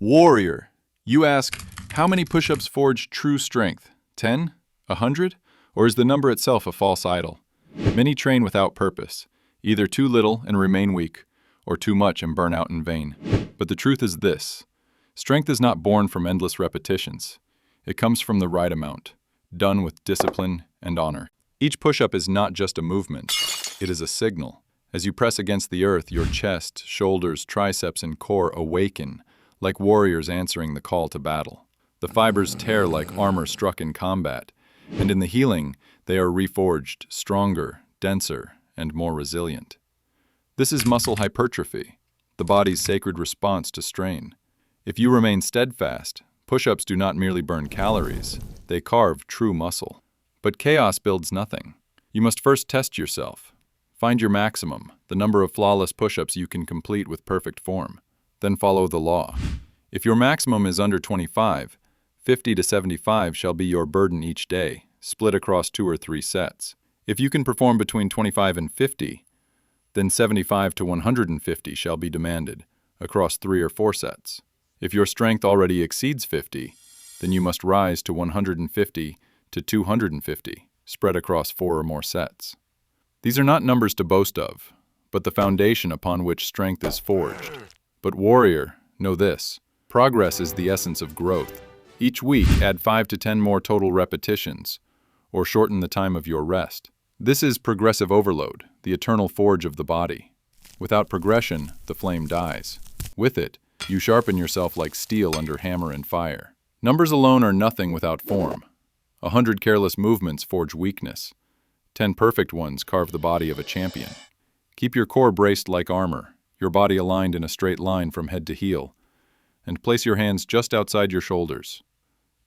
Warrior. You ask, how many push-ups forge true strength? 10? 100? Or is the number itself a false idol? Many train without purpose, either too little and remain weak, or too much and burn out in vain. But the truth is this: strength is not born from endless repetitions. It comes from the right amount, done with discipline and honor. Each push-up is not just a movement, it is a signal. As you press against the earth, your chest, shoulders, triceps, and core awaken, like warriors answering the call to battle. The fibers tear like armor struck in combat, and in the healing, they are reforged, stronger, denser, and more resilient. This is muscle hypertrophy, the body's sacred response to strain. If you remain steadfast, push-ups do not merely burn calories, they carve true muscle. But chaos builds nothing. You must first test yourself. Find your maximum, the number of flawless push-ups you can complete with perfect form. Then follow the law. If your maximum is under 25, 50 to 75 shall be your burden each day, split across 2 or 3 sets. If you can perform between 25 and 50, then 75 to 150 shall be demanded, across 3 or 4 sets. If your strength already exceeds 50, then you must rise to 150 to 250, spread across 4 or more sets. These are not numbers to boast of, but the foundation upon which strength is forged. But warrior, know this: progress is the essence of growth. Each week, add 5 to 10 more total repetitions, or shorten the time of your rest. This is progressive overload, the eternal forge of the body. Without progression, the flame dies. With it, you sharpen yourself like steel under hammer and fire. Numbers alone are nothing without form. 100 careless movements forge weakness. 10 perfect ones carve the body of a champion. Keep your core braced like armor, your body aligned in a straight line from head to heel, and place your hands just outside your shoulders.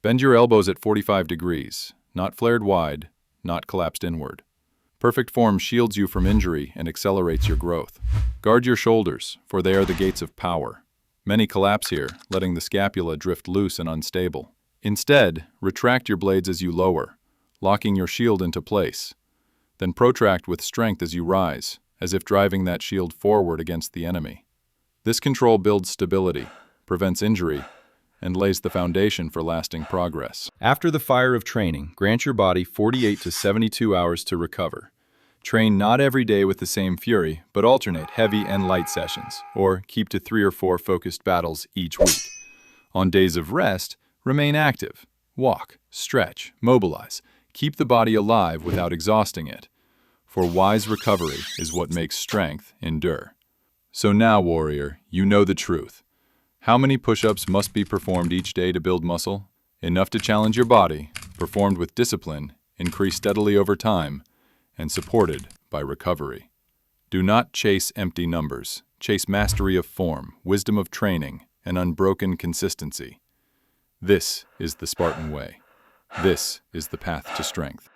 Bend your elbows at 45 degrees, not flared wide, not collapsed inward. Perfect form shields you from injury and accelerates your growth. Guard your shoulders, for they are the gates of power. Many collapse here, letting the scapula drift loose and unstable. Instead, retract your blades as you lower, locking your shield into place. Then protract with strength as you rise, as if driving that shield forward against the enemy. This control builds stability, prevents injury, and lays the foundation for lasting progress. After the fire of training, grant your body 48 to 72 hours to recover. Train not every day with the same fury, but alternate heavy and light sessions, or keep to 3 or 4 focused battles each week. On days of rest, remain active. Walk, stretch, mobilize. Keep the body alive without exhausting it. For wise recovery is what makes strength endure. So now, warrior, you know the truth. How many push-ups must be performed each day to build muscle? Enough to challenge your body, performed with discipline, increase steadily over time, and supported by recovery. Do not chase empty numbers. Chase mastery of form, wisdom of training, and unbroken consistency. This is the Spartan way. This is the path to strength.